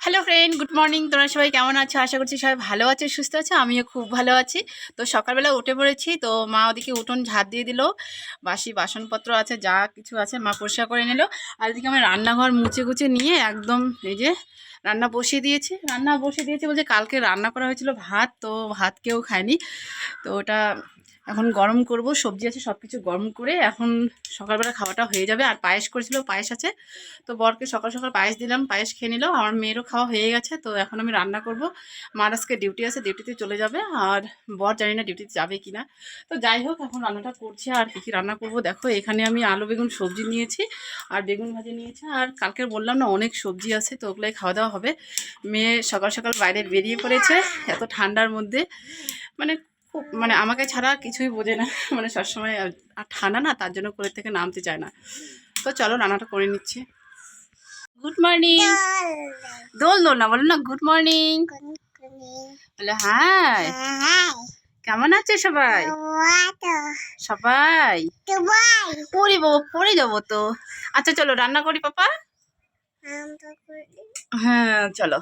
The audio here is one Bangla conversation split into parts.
Hello friend, good morning. তোমরা সবাই কেমন আছো? আশা করছি সবাই ভালো আছে, সুস্থ আছে। আমিও খুব ভালো আছি। তো সকালবেলা উঠে পড়েছি। তো মা ওদিকে উঠোন ঝাড় দিয়ে দিল, বাসি বাসনপত্র আছে, যা কিছু আছে মা পরিষ্কার করে নিল। আর এদিকে আমি রান্নাঘর মুছে গুছে নিয়ে একদম এই যে রান্না বসিয়ে দিয়েছি। বলছে কালকে রান্না করা হয়েছিল ভাত, তো ভাত কেউ খায়নি। তো ওটা এখন গরম করব, সবজি আছে, সব কিছু গরম করে এখন সকালবেলা খাওয়াটা হয়ে যাবে। আর পায়েস করেছিল, পায়েস আছে। তো বরকে সকাল সকাল পায়েস দিলাম, পায়েস খেয়ে নিল। আমার মেয়েরও খাওয়া হয়ে গেছে। তো এখন আমি রান্না করব। মার আজকে ডিউটি আছে, ডিউটিতে চলে যাবে। আর বর জানি না ডিউটিতে যাবে কি না। তো যাই হোক, এখন রান্নাটা করছি। আর কী কী রান্না করব দেখো, এখানে আমি আলু বেগুন সবজি নিয়েছি, আর বেগুন ভাজি নিয়েছি। আর কালকে বললাম না অনেক সবজি আছে, তো ওগুলোই খাওয়া দাওয়া হবে। মেয়ে সকাল সকাল বাইরে বেরিয়ে পড়েছে এত ঠান্ডার মধ্যে। মানে খুব আমাকে ছাড়া কিছুই বোঝে না। সবসময় আর ঠান্ডা না, তার জন্য কোলের থেকে নামতে চায় না। তো চলো রান্নাটা করে নিচ্ছি। Good morning. দোল দোল না, বলো না গুড মর্নিং। বলে হাই। কেমন আছে সবাই? সবাই পড়ে যাবো, পড়ে যাবো তো। আচ্ছা চলো রান্না করি পাপা। হ্যাঁ চলো।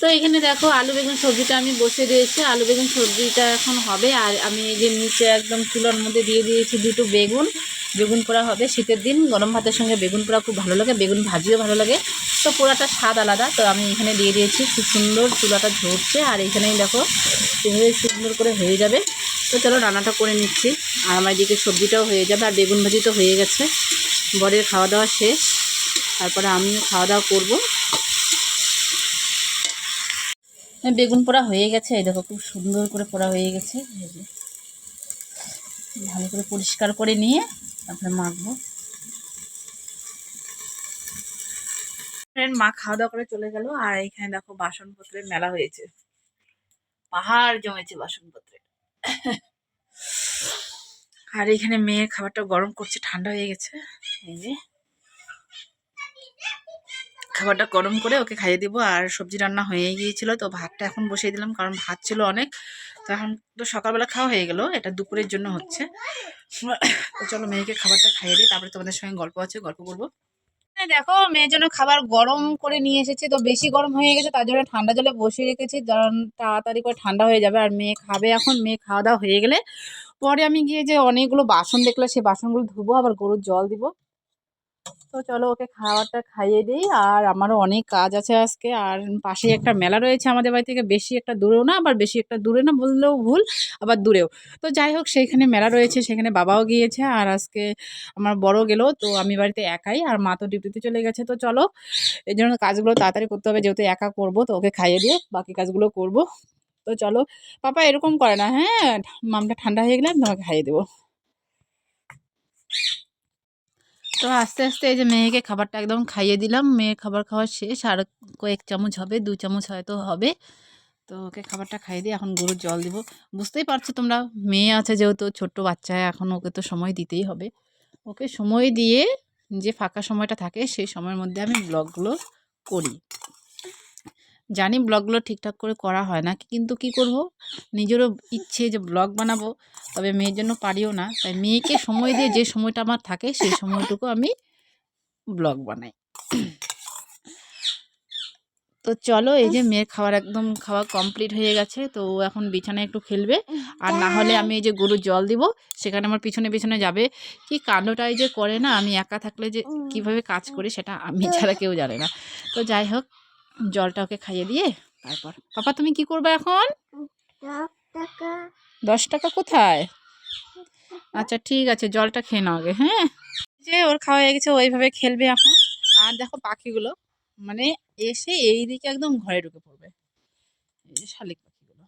তো এখানে দেখো আলু বেগুন সবজিটা আমি বসে দিয়েছি। আলু বেগুন সবজিটা এখন হবে। আর আমি এই যে নিচে একদম চুলার মধ্যে দিয়ে দিয়েছি দুটো বেগুন। বেগুন পোড়া হবে শীতের দিন, গরম ভাতের সঙ্গে বেগুন পোড়া খুব ভালো লাগে, বেগুন ভাজিও ভালো লাগে। তো পোড়াটা স্বাদ আলাদা। তো আমি এখানে দিয়ে দিয়েছি, খুব সুন্দর চুলাটা ঝরছে। আর এখানেই দেখো এভাবে সুন্দর করে হয়ে যাবে। তো চলো রান্নাটা করে নিচ্ছি। আর আমার এদিকে সবজিটাও হয়ে যাবে, আর বেগুন ভাজি তো হয়ে গেছে। বরের খাওয়া দাওয়া শেষ, তারপরে আমিও খাওয়া দাওয়া করবো। বেগুন পোড়া হয়ে গেছে, এই দেখো খুব সুন্দর করে পোড়া হয়ে গেছে। এই যে ভালো করে পরিষ্কার করে নিয়ে তারপরে মাখবো। ফ্রেন্ড, মা খাওয়া দাওয়া করে চলে গেল। আর এখানে দেখো বাসনপত্রের মেলা হয়েছে, পাহাড় জমেছে বাসনপত্রে। আর এখানে মেয়ের খাবারটা গরম করছে, ঠান্ডা হয়ে গেছে। এই যে খাবারটা গরম করে ওকে খাইয়ে দিব। আর সবজি রান্না হয়ে গিয়েছিল, তো ভাতটা এখন বসিয়ে দিলাম, কারণ ভাত ছিল অনেক। তো এখন তো সকালবেলা খাওয়া হয়ে গেল, এটা দুপুরের জন্য হচ্ছে। তো চলো মেয়েকে খাবারটা খাইয়ে দিই, তারপরে তোমাদের সঙ্গে গল্প আছে, গল্প করবো। দেখো মেয়ের জন্য খাবার গরম করে নিয়ে এসেছি। তো বেশি গরম হয়ে গেছে, তার জন্য ঠান্ডা জলে বসিয়ে রেখেছি, কারণ তাড়াতাড়ি করে ঠান্ডা হয়ে যাবে। আর মেয়ে খাবে এখন। মেয়ে খাওয়া দাওয়া হয়ে গেলে পরে আমি গিয়ে যে অনেকগুলো বাসন দেখলে সেই বাসনগুলো ধুবো, আবার গরুর জল দিব। তো চলো ওকে খাবারটা খাইয়ে দিই। আর আমারও অনেক কাজ আছে আজকে। আর পাশেই একটা মেলা রয়েছে আমাদের বাড়ি থেকে, বেশি একটা দূরেও না, আবার বেশি একটা দূরে না বললেও ভুল, আবার দূরেও। তো যাই হোক, সেইখানে মেলা রয়েছে, সেখানে বাবাও গিয়েছে। আর আজকে আমার বড় গেল। তো আমি বাড়িতে একাই, আর মা তো ডিউটিতে চলে গেছে। তো চলো এই জন্য কাজগুলো তাড়াতাড়ি করতে হবে, যেহেতু একা করবো। তো ওকে খাইয়ে দিয়ে বাকি কাজগুলো করব। তো চলো। পাপা এরকম করে না, হ্যাঁ, মামটা ঠান্ডা হয়ে গেলে আমি তোমাকে খাইয়ে দেবো। তো আস্তে আস্তে এই যে মেয়েকে খাবারটা একদম খাইয়ে দিলাম। মেয়ের খাবার খাওয়া শেষ, আর কয়েক চামচ হবে, 2 চামচ হয়তো হবে। তো ওকে খাবারটা খাইয়ে দিয়ে এখন গরুর জল দিব। বুঝতেই পারছো তোমরা, মেয়ে আছে যেহেতু, ছোট্ট বাচ্চা, এখন ওকে তো সময় দিতেই হবে। ওকে সময় দিয়ে যে ফাঁকা সময়টা থাকে সেই সময়ের মধ্যে আমি ব্লগগুলো করি। জানি ব্লগগুলো ঠিকঠাক করে করা হয় না, কিন্তু কি করব, নিজেরও ইচ্ছে যে ব্লগ বানাবো, তবে মেয়ের জন্য পারিও না। তাই মেয়েকে সময় দিয়ে যে সময়টা আমার থাকে সেই সময়টুকু আমি ব্লগ বানাই। তো চলো এই যে মেয়ের একদম খাওয়া কমপ্লিট হয়ে গেছে। তো ও এখন বিছানায় একটু খেলবে। আর না হলে আমি এই যে গরুর জল দিব, সেখানে আমার পিছনে পিছনে যাবে। কি কাণ্ডটাই যে করে না, আমি একা থাকলে যে কিভাবে কাজ করি সেটা আমি ছাড়া কেউ জানে না। তো যাই হোক, জলটা ওকে খাইয়ে দিয়ে তারপর পাপা তুমি কি করবে এখন? 10 টাকা কোথায়? আচ্ছা ঠিক আছে, জলটা খেয়ে নাও আগে। হ্যাঁ, যে ওর খাওয়া হয়ে গেছে, ওইভাবে খেলবে এখন। আর দেখো পাখিগুলো এসে এইদিকে একদম ঘরে ঢুকে পড়বে, এই যে শালিক পাখিগুলো।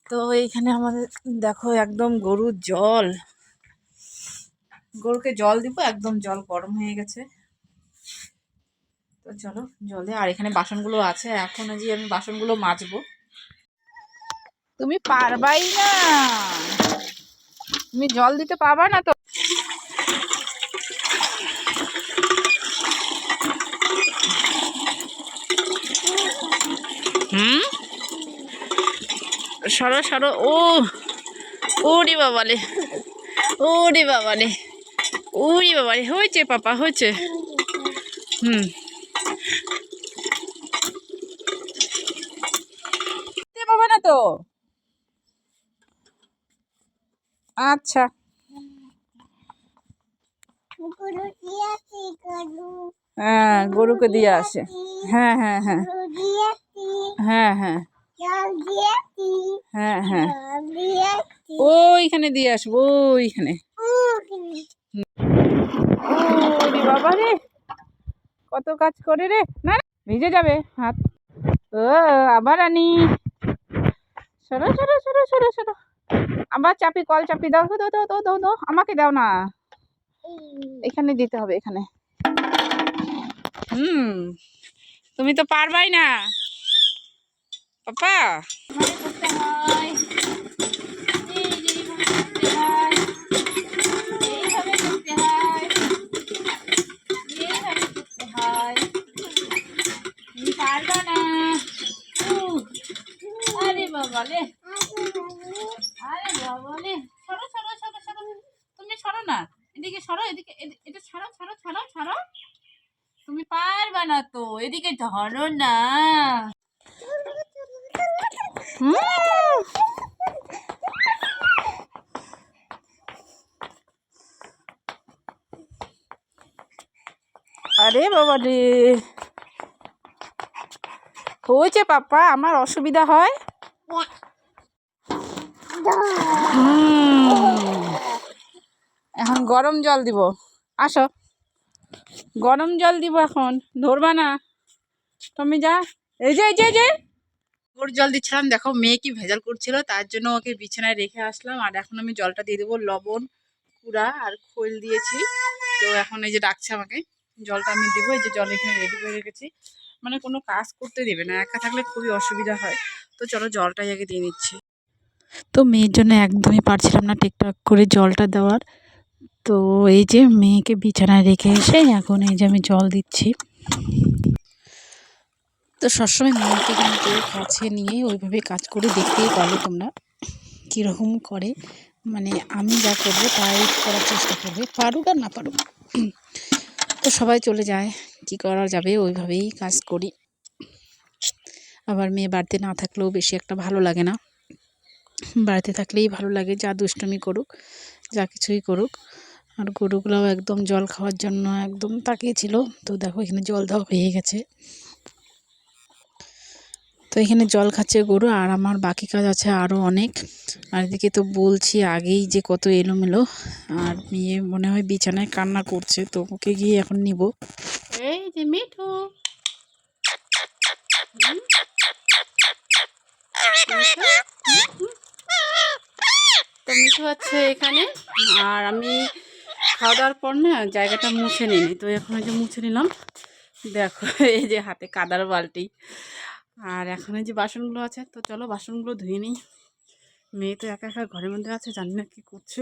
তো এইখানে আমাদের দেখো একদম গরুকে জল দিব, একদম জল গরম হয়ে গেছে। তো চলো জলে। আর এখানে বাসনগুলো আছে, এখন যে আমি বাসনগুলো মাজবো। তুমি পারবাই না, তুমি জল দিতে পারবা না তো। সরো সরো। ওরে বাবালে, ওরে বাবালে, ওরে বাবালে, হয়েছে পাপা হয়েছে। হুম, পাবে না তো। আচ্ছা, হ্যাঁ গরুকে দিয়ে আসে। হ্যাঁ হ্যাঁ হ্যাঁ হ্যাঁ হ্যাঁ হ্যাঁ হ্যাঁ ওইখানে দিয়ে আসবো, ওইখানে। ওরে বাবা রে, কত কাজ করে রে। না না, ভিজে যাবে হাত। ও আবার আনি, সরো সরো সরো সরো সরো। আবার চাপি, কল চাপি দাও, দাও দাও দাও দাও দাও, আমাকে দাও না, এখানে দিতে হবে, এখানে। হুম, তুমি তো পারবাই না পাপা। করতে হয়, এইভাবে করতে হয়, এইভাবে করতে হয়। তুমি পারবা না। আরে বাবা রে, আরে বাবা রে, সরো সরো সরো সরো, তুমি সরো না, এদিকে সরো, এদিকে এটা ছাড়ো ছাড়ো ছাড়ো ছাড়ো, তুমি পারবা না তো, এদিকে ধরো না। আরে বাবা রে, হয়েছে পাপা, আমার অসুবিধা হয়। এখন গরম জল দিব, আসো, গরম জল দিব এখন, ধরবা না তুমি, যা। এই যে এই যে এই যে ওর জল দিচ্ছিলাম, দেখো মেয়ে কি ভেজাল করছিল, তার জন্য ওকে বিছানায় রেখে আসলাম। আর এখন আমি জলটা দিয়ে দেবো, লবণ কুড়া আর খোল দিয়েছি। তো এখন এই যে ডাকছে আমাকে, জলটা আমি দেবো। এই যে জল এখানে রেডি করে রেখেছি, মানে কোনো কাজ করতে দেবে না, একা থাকলে খুবই অসুবিধা হয়। তো চলো জলটাই আগে দিয়ে নিচ্ছি। তো মেয়ের জন্য একদমই পারছিলাম না ঠিকঠাক করে জলটা দেওয়ার। তো এই যে মেয়েকে বিছানায় রেখে এসে এখন এই যে আমি জল দিচ্ছি। তো সবসময় মেয়েকে কিন্তু কাছে নিয়ে ওইভাবে কাজ করে দেখতেই পারো তোমরা কীরকম করে, মানে আমি যা করবো তাই করার চেষ্টা করবে, পারুক আর না পারুক। তো সবাই চলে যায়, কি করা যাবে, ওইভাবেই কাজ করি। আবার মেয়ে বাড়িতে না থাকলেও বেশি একটা ভালো লাগে না, বাড়িতে থাকলেই ভালো লাগে, যা দুষ্টুমি করুক, যা কিছুই করুক। আর গরুগুলোও একদম জল খাওয়ার জন্য একদম তাকিয়েছিল। তো দেখো এখানে জল দেওয়া হয়ে গেছে, তো এখানে জল খাচ্ছে গরু, আর আমার বাকি কাজ আছে আরও অনেক। আর এদিকে তো বলছি আগেই যে কত এলোমেলো, আর মেয়ে মনে হয় বিছানায় কান্না করছে, তো ওকে গিয়ে এখন নিব। এই যে মিঠু, তো মিঠু আছে এখানে। আর আমি খাওয়া দাওয়ার পর না জায়গাটা মুছে নিই, তো এখন এই যে মুছে নিলাম। দেখো এই যে হাতে কাদার বালতি, আর এখন এই যে বাসনগুলো আছে, তো চলো বাসনগুলো ধুয়ে নিই। মেয়ে তো একা একা ঘরের মধ্যে আছে, জানি না কি করছে।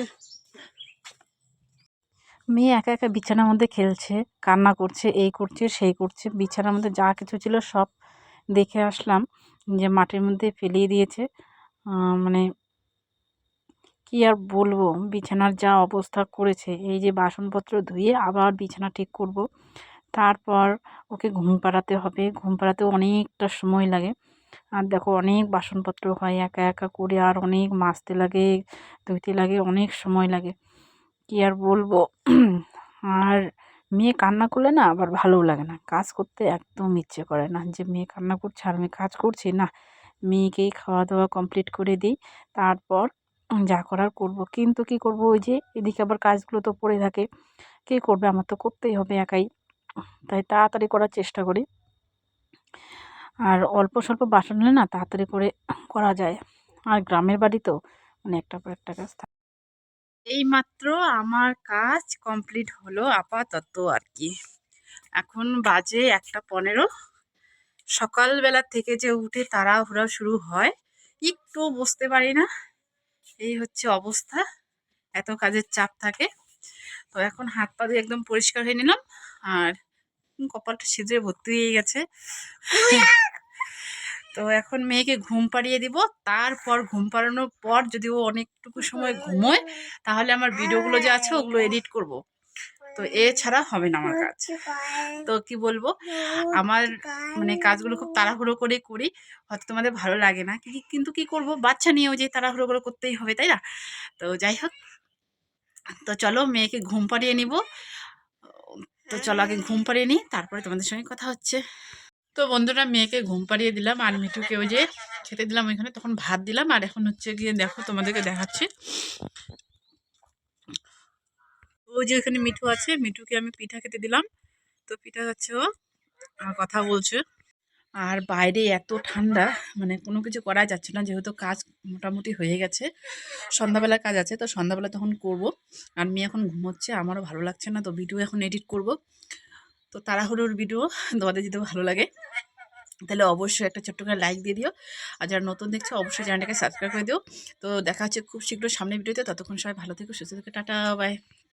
মেয়ে একা একা বিছানার মধ্যে খেলছে, কান্না করছে, এই করছে সেই করছে, বিছানার মধ্যে যা কিছু ছিল সব দেখে আসলাম যে মাটির মধ্যে ফেলিয়ে দিয়েছে। মানে কি আর বলবো, বিছানার যা অবস্থা করেছে। এই যে বাসনপত্র ধুয়ে আবার বিছানা ঠিক করব, তারপর ওকে ঘুম পাড়াতে হবে, ঘুম পাড়াতেও অনেকটা সময় লাগে। আর দেখো অনেক বাসনপত্র হয় একা একা করে, আর অনেক মাজতে লাগে, ধুইতে লাগে, অনেক সময় লাগে, কি আর বলবো। আর মেয়ে কান্না করলে না আবার ভালোও লাগে না, কাজ করতে একদম ইচ্ছে করে না, যে মেয়ে কান্না করছে আর আমি কাজ করছি না। মেয়েকেই খাওয়া দাওয়া কমপ্লিট করে দিই, তারপর যা করার করব। কিন্তু কি করব, ওই যে এদিকে আবার কাজগুলো তো পড়ে থাকে, কে করবে, আমার তো করতেই হবে একাই, তাই তাড়াতাড়ি করার চেষ্টা করি। আর অল্প স্বল্প বাসন হলে না তাড়াতাড়ি করে করা যায়, আর গ্রামের বাড়ি তো মানে একটার পর একটা কাজ থাকে। এইমাত্র আমার কাজ কমপ্লিট হলো আপাতত আর কি। এখন বাজে 1:15। সকালবেলা থেকে যে উঠে তাড়াহুড়া শুরু হয়, একটু বসতে পারি না, এই হচ্ছে অবস্থা, এত কাজের চাপ থাকে। তো এখন হাত পা দিয়ে একদম পরিষ্কার হয়ে নিলাম, আর কপালটা সিঁদুরে ভর্তি হয়ে গেছে। তো এখন মেয়েকে ঘুম পাড়িয়ে দিব, তারপর ঘুম পাড়ানোর পর যদি ও অনেকটুকু সময় ঘুমোয়, তাহলে আমার ভিডিওগুলো যে আছে ওগুলো এডিট করব। তো এছাড়া হবে না আমার কাজ। তো কি বলবো, আমার মানে কাজগুলো খুব তাড়াহুড়ো করে করি, হয়তো তোমাদের ভালো লাগে না, কিন্তু কি করব, বাচ্চা নিয়েও যে তাড়াহুড়ো করে করতেই হবে, তাই না? তো যাই হোক, তো চলো মেয়েকে ঘুম পাড়িয়ে নিব। তো চলো আগে ঘুম পাড়িয়ে নিই, তারপরে তোমাদের সঙ্গে কথা হচ্ছে। তো বন্ধুরা, মেয়েকে ঘুম পাড়িয়ে দিলাম আর মিঠুকে ওই যে খেতে দিলাম ওইখানে, তখন ভাত দিলাম। আর এখন হচ্ছে গিয়ে দেখো তোমাদেরকে দেখাচ্ছি, ওই যে ওইখানে মিঠু আছে, মিঠুকে আমি পিঠা খেতে দিলাম। তো পিঠা খাচ্ছে ও আর কথা বলছে। আর বাইরে এত ঠান্ডা, মানে কোনো কিছু করা যাচ্ছে না, যেহেতু কাজ মোটামুটি হয়ে গেছে, সন্ধ্যাবেলার কাজ আছে, তো সন্ধ্যাবেলা তখন করব। আর মেয়ে এখন ঘুমোচ্ছে, আমারও ভালো লাগছে না, তো ভিডিও এখন এডিট করব। তো তাড়াহুড়োর ভিডিও তোমাদের যদি ভালো লাগে তাহলে অবশ্যই একটা ছোট্ট করে লাইক দিয়ে দিও। আর যারা নতুন দেখছো অবশ্যই চ্যানেলটাকে সাবস্ক্রাইব করে দিও। তো দেখা হচ্ছে খুব শীঘ্র সামনের ভিডিওতে, ততক্ষণ সবাই ভালো থেকো, সুস্থ থেকো, টাটা বাই।